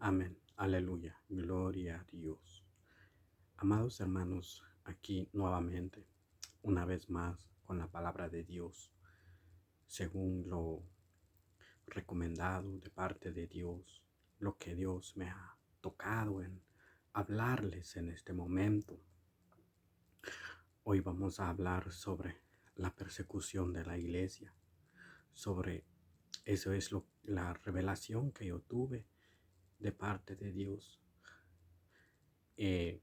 Amén. Aleluya. Gloria a Dios. Amados hermanos, aquí nuevamente, una vez más, con la palabra de Dios, según lo recomendado de parte de Dios, lo que Dios me ha tocado en hablarles en este momento. Hoy vamos a hablar sobre la persecución de la iglesia, sobre eso es la revelación que yo tuve de parte de Dios. En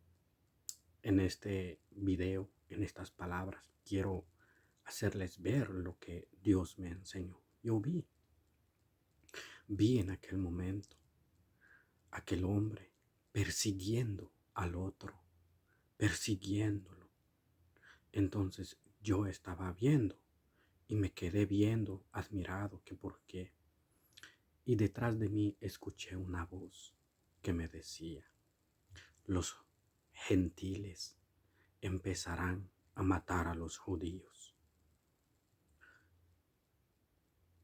este video, en estas palabras, quiero hacerles ver lo que Dios me enseñó. Yo vi en aquel momento aquel hombre persiguiendo al otro, persiguiéndolo. Entonces yo estaba viendo y me quedé viendo, admirado, que por qué. Y detrás de mí escuché una voz que me decía: los gentiles empezarán a matar a los judíos.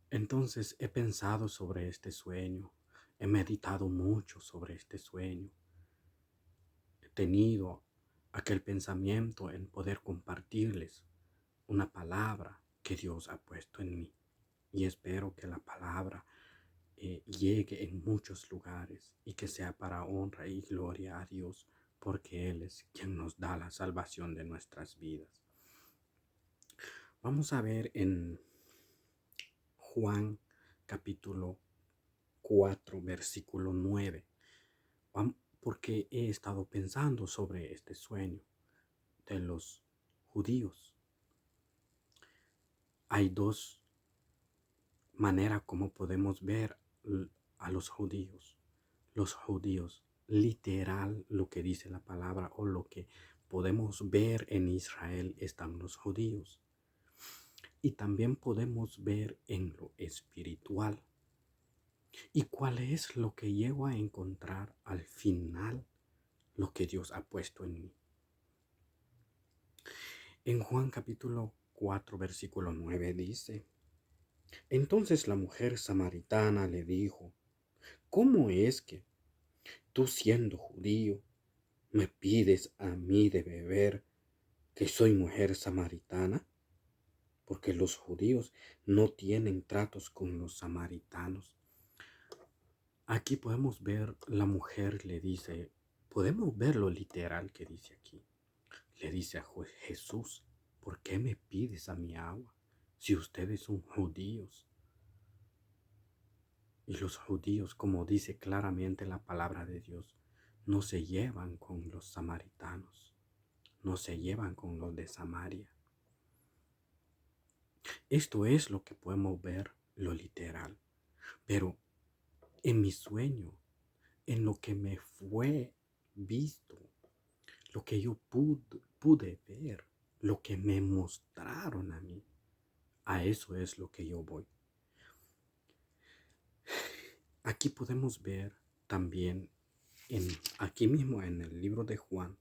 Entonces he pensado sobre este sueño, he meditado mucho sobre este sueño, he tenido aquel pensamiento en poder compartirles una palabra que Dios ha puesto en mí, y espero que la palabra llegue en muchos lugares y que sea para honra y gloria a Dios, porque Él es quien nos da la salvación de nuestras vidas. Vamos a ver en Juan capítulo 4, versículo 9, porque he estado pensando sobre este sueño de los judíos. Hay dos maneras como podemos ver a los judíos. Los judíos, literal, lo que dice la palabra o lo que podemos ver en Israel, están los judíos. Y también podemos ver en lo espiritual. ¿Y cuál es lo que llego a encontrar al final? Lo que Dios ha puesto en mí. En Juan capítulo 4, versículo 9 dice: entonces la mujer samaritana le dijo: ¿cómo es que tú, siendo judío, me pides a mí de beber, que soy mujer samaritana? Porque los judíos no tienen tratos con los samaritanos. Aquí podemos ver, la mujer le dice, podemos ver lo literal que dice aquí. Le dice a Jesús: ¿por qué me pides a mi agua si ustedes son judíos? Y los judíos, como dice claramente la palabra de Dios, no se llevan con los samaritanos, no se llevan con los de Samaria. Esto es lo que podemos ver, lo literal. Pero en mi sueño, en lo que me fue visto, lo que yo pude ver, lo que me mostraron a mí, a eso es lo que yo voy. Aquí podemos ver también, aquí mismo en el libro de Juan,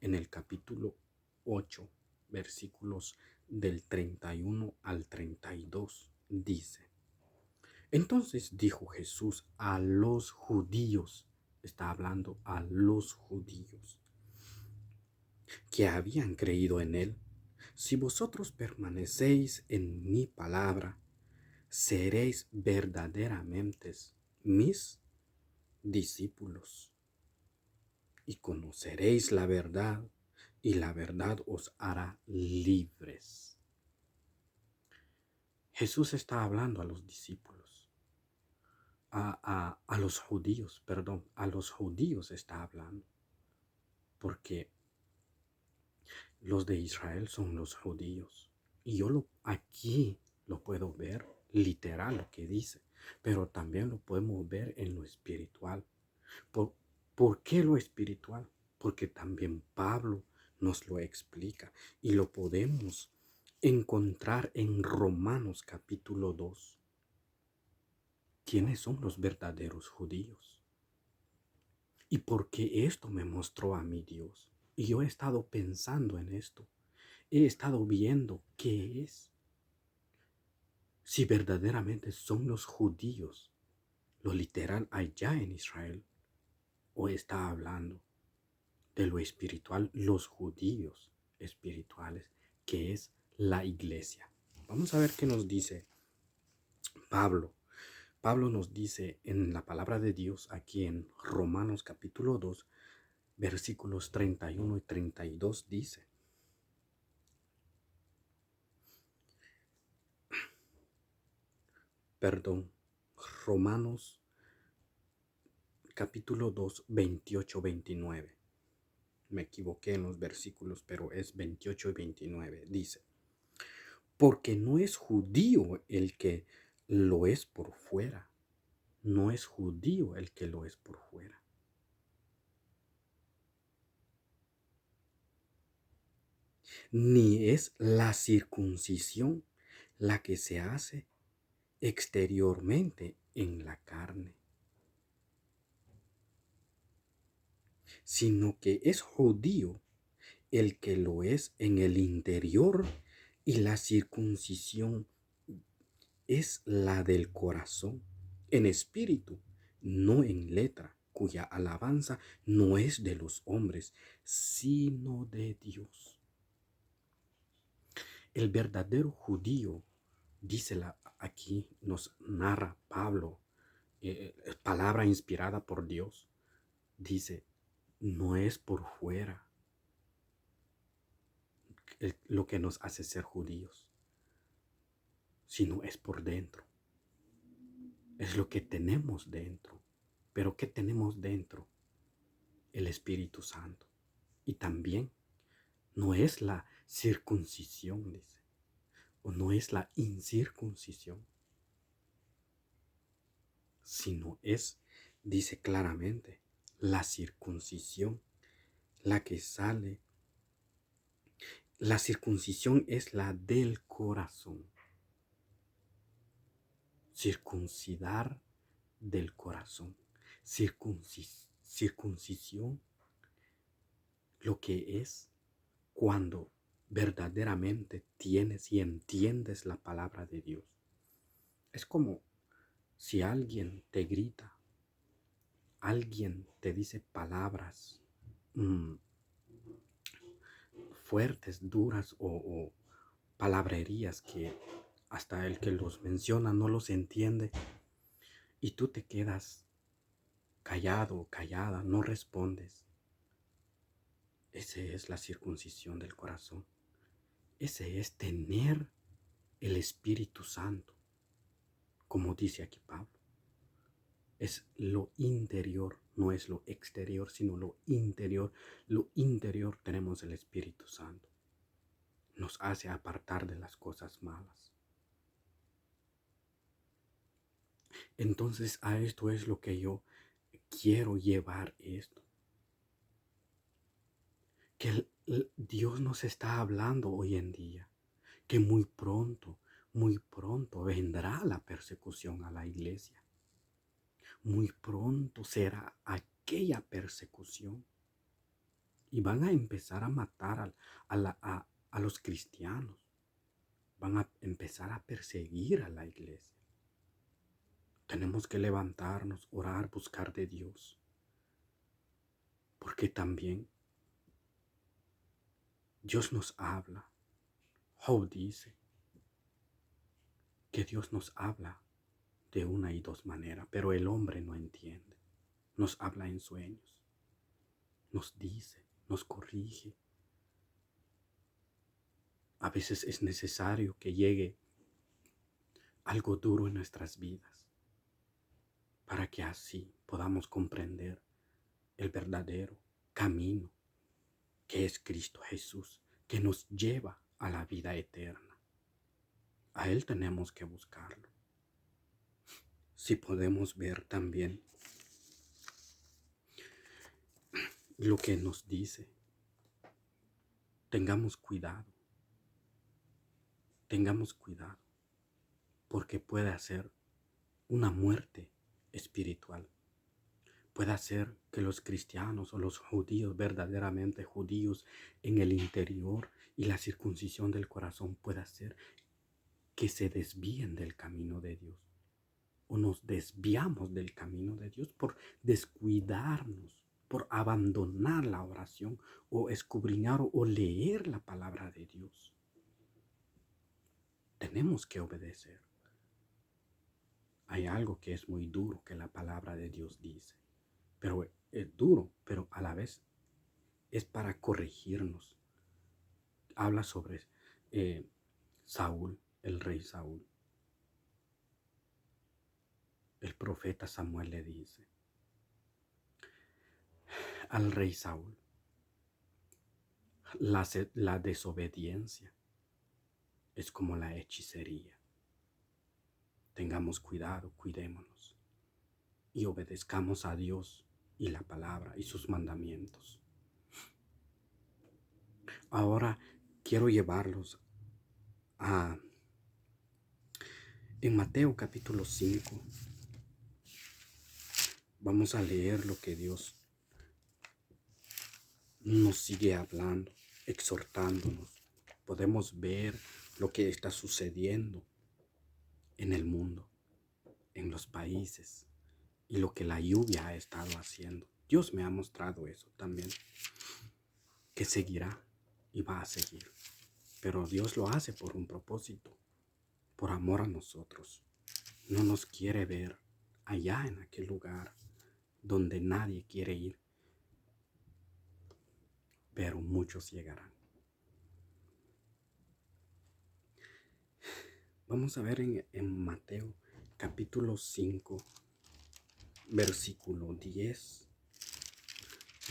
en el capítulo 8, versículos del 31 al 32, dice: entonces dijo Jesús a los judíos, está hablando a los judíos que habían creído en él: si vosotros permanecéis en mi palabra, seréis verdaderamente mis discípulos, y conoceréis la verdad, y la verdad os hará libres. Jesús está hablando a los discípulos, a los judíos, perdón, a los judíos está hablando, porque los de Israel son los judíos. Y yo aquí lo puedo ver literal lo que dice, pero también lo podemos ver en lo espiritual. ¿Por qué lo espiritual? Porque también Pablo nos lo explica y lo podemos encontrar en Romanos capítulo 2. ¿Quiénes son los verdaderos judíos? ¿Y por qué esto me mostró a mí Dios? Y yo he estado pensando en esto. He estado viendo qué es. Si verdaderamente son los judíos, lo literal allá en Israel, o está hablando de lo espiritual, los judíos espirituales, que es la iglesia. Vamos a ver qué nos dice Pablo. Pablo nos dice en la palabra de Dios aquí en Romanos capítulo 2, versículos 31 y 32 dice: perdón, Romanos capítulo 2, 28, 29. Me equivoqué en los versículos, pero es 28 y 29. Dice: porque no es judío el que lo es por fuera, no es judío el que lo es por fuera, ni es la circuncisión la que se hace exteriormente en la carne, sino que es judío el que lo es en el interior, y la circuncisión es la del corazón, en espíritu, no en letra, cuya alabanza no es de los hombres, sino de Dios. El verdadero judío, aquí nos narra Pablo, palabra inspirada por Dios, dice, no es por fuera lo que nos hace ser judíos, sino es por dentro. Es lo que tenemos dentro. Pero ¿qué tenemos dentro? El Espíritu Santo. Y también no es la circuncisión, dice, o no es la incircuncisión, sino es, dice claramente, la circuncisión la que sale. La circuncisión es la del corazón. Circuncidar del corazón. Circuncisión, lo que es cuando verdaderamente tienes y entiendes la palabra de Dios. Es como si alguien te grita, alguien te dice palabras fuertes, duras o palabrerías que hasta el que los menciona no los entiende, y tú te quedas callado o callada, no respondes. Esa es la circuncisión del corazón. Ese es tener el Espíritu Santo, como dice aquí Pablo. Es lo interior, no es lo exterior, sino lo interior. Lo interior tenemos el Espíritu Santo. Nos hace apartar de las cosas malas. Entonces a esto es lo que yo quiero llevar esto. Que Dios nos está hablando hoy en día. Que muy pronto vendrá la persecución a la iglesia. Muy pronto será aquella persecución. Y van a empezar a matar a los cristianos. Van a empezar a perseguir a la iglesia. Tenemos que levantarnos, orar, buscar de Dios. Porque también Dios nos habla. Job dice que Dios nos habla de una y dos maneras, pero el hombre no entiende. Nos habla en sueños, nos dice, nos corrige. A veces es necesario que llegue algo duro en nuestras vidas para que así podamos comprender el verdadero camino que es Cristo Jesús, que nos lleva a la vida eterna. A Él tenemos que buscarlo. Si podemos ver también lo que nos dice, tengamos cuidado, porque puede ser una muerte espiritual. Puede hacer que los cristianos o los judíos, verdaderamente judíos en el interior, y la circuncisión del corazón puede hacer que se desvíen del camino de Dios. O nos desviamos del camino de Dios por descuidarnos por abandonar la oración o escudriñar o leer la palabra de Dios. Tenemos que obedecer. Hay algo que es muy duro que la palabra de Dios dice, pero es duro, pero a la vez es para corregirnos. Habla sobre Saúl, el rey Saúl. El profeta Samuel le dice al rey Saúl, la desobediencia es como la hechicería. Tengamos cuidado, cuidémonos y obedezcamos a Dios y la palabra y sus mandamientos. Ahora quiero llevarlos en Mateo capítulo 5. Vamos a leer lo que Dios nos sigue hablando, exhortándonos. Podemos ver lo que está sucediendo en el mundo, en los países, y lo que la lluvia ha estado haciendo. Dios me ha mostrado eso también, que seguirá y va a seguir. Pero Dios lo hace por un propósito, por amor a nosotros. No nos quiere ver allá en aquel lugar donde nadie quiere ir, pero muchos llegarán. Vamos a ver en Mateo capítulo 5, versículo 10.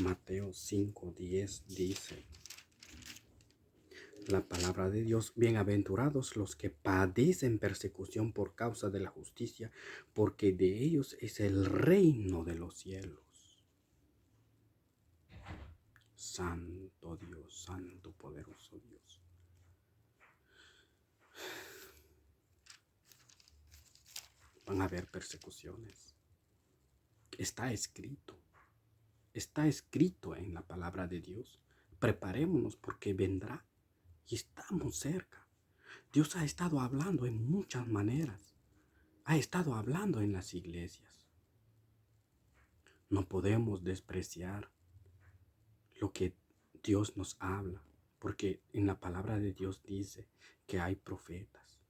Mateo 5, 10 dice la palabra de Dios: bienaventurados los que padecen persecución por causa de la justicia, porque de ellos es el reino de los cielos. Santo Dios, santo poderoso Dios. Van a haber persecuciones. Está escrito en la palabra de Dios. Preparémonos porque vendrá y estamos cerca. Dios ha estado hablando en muchas maneras. Ha estado hablando en las iglesias. No podemos despreciar lo que Dios nos habla, porque en la palabra de Dios dice que hay profetas,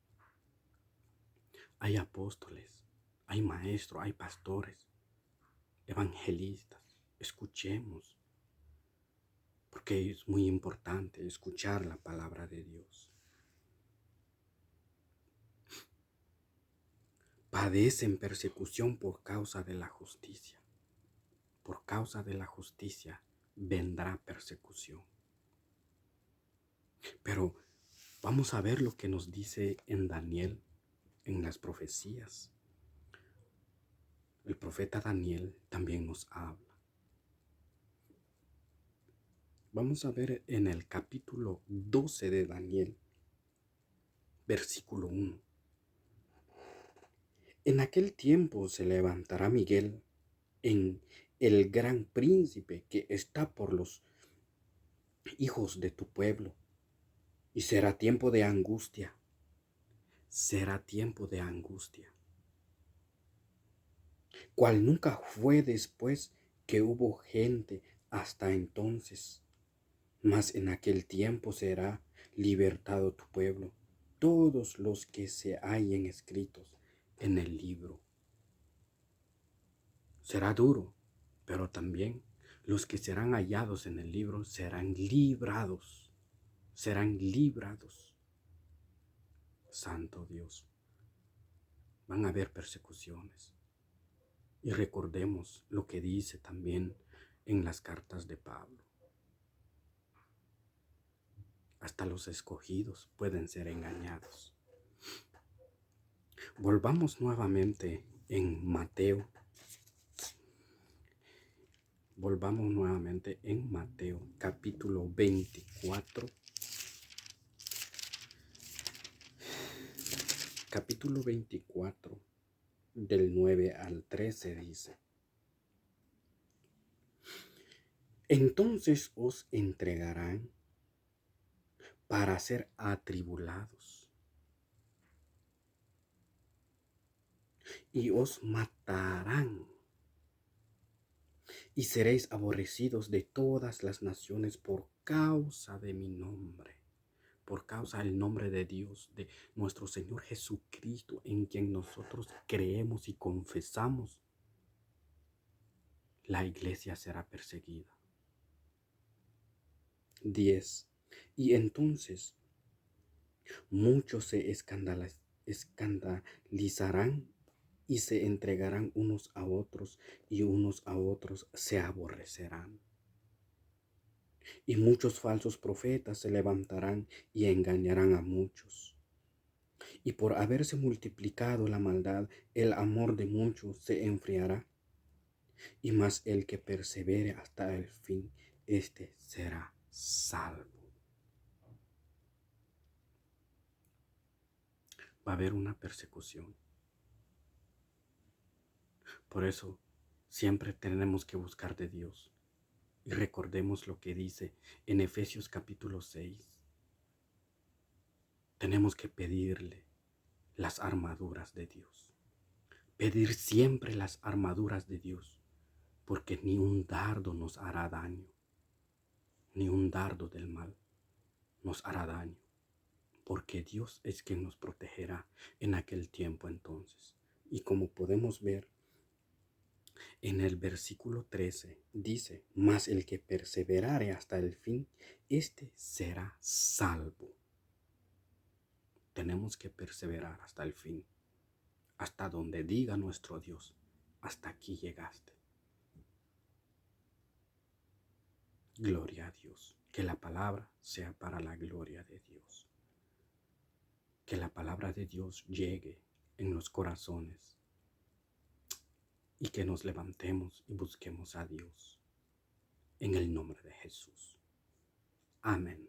hay apóstoles, hay maestros, hay pastores, evangelistas. Escuchemos, porque es muy importante escuchar la palabra de Dios. Padecen persecución por causa de la justicia. Por causa de la justicia vendrá persecución. Pero vamos a ver lo que nos dice en Daniel, en las profecías. El profeta Daniel también nos habla. Vamos a ver en el capítulo 12 de Daniel, versículo 1. En aquel tiempo se levantará Miguel, en el gran príncipe que está por los hijos de tu pueblo, y será tiempo de angustia. Será tiempo de angustia, cual nunca fue después que hubo gente hasta entonces. Mas en aquel tiempo será libertado tu pueblo, todos los que se hallen escritos en el libro. Será duro, pero también los que serán hallados en el libro serán librados. Serán librados. Santo Dios. Van a haber persecuciones. Y recordemos lo que dice también en las cartas de Pablo. Hasta los escogidos pueden ser engañados. Volvamos nuevamente en Mateo. Volvamos nuevamente en Mateo capítulo 24. Capítulo 24 del 9 al 13 dice: entonces os entregarán para ser atribulados y os matarán y seréis aborrecidos de todas las naciones por causa de mi nombre, por causa del nombre de Dios, de nuestro Señor Jesucristo, en quien nosotros creemos y confesamos. La iglesia será perseguida. 10. Y entonces muchos se escandalizarán y se entregarán unos a otros, y unos a otros se aborrecerán. Y muchos falsos profetas se levantarán y engañarán a muchos. Y por haberse multiplicado la maldad, el amor de muchos se enfriará. Y más el que persevere hasta el fin, éste será salvo. Va a haber una persecución. Por eso, siempre tenemos que buscar de Dios. Y recordemos lo que dice en Efesios capítulo 6. Tenemos que pedirle las armaduras de Dios. Pedir siempre las armaduras de Dios, porque ni un dardo nos hará daño, ni un dardo del mal nos hará daño, porque Dios es quien nos protegerá en aquel tiempo entonces. Y como podemos ver en el versículo 13, dice, mas el que perseverare hasta el fin, éste será salvo. Tenemos que perseverar hasta el fin, hasta donde diga nuestro Dios, hasta aquí llegaste. Gloria a Dios. Que la palabra sea para la gloria de Dios. Que la palabra de Dios llegue en los corazones y que nos levantemos y busquemos a Dios. En el nombre de Jesús. Amén.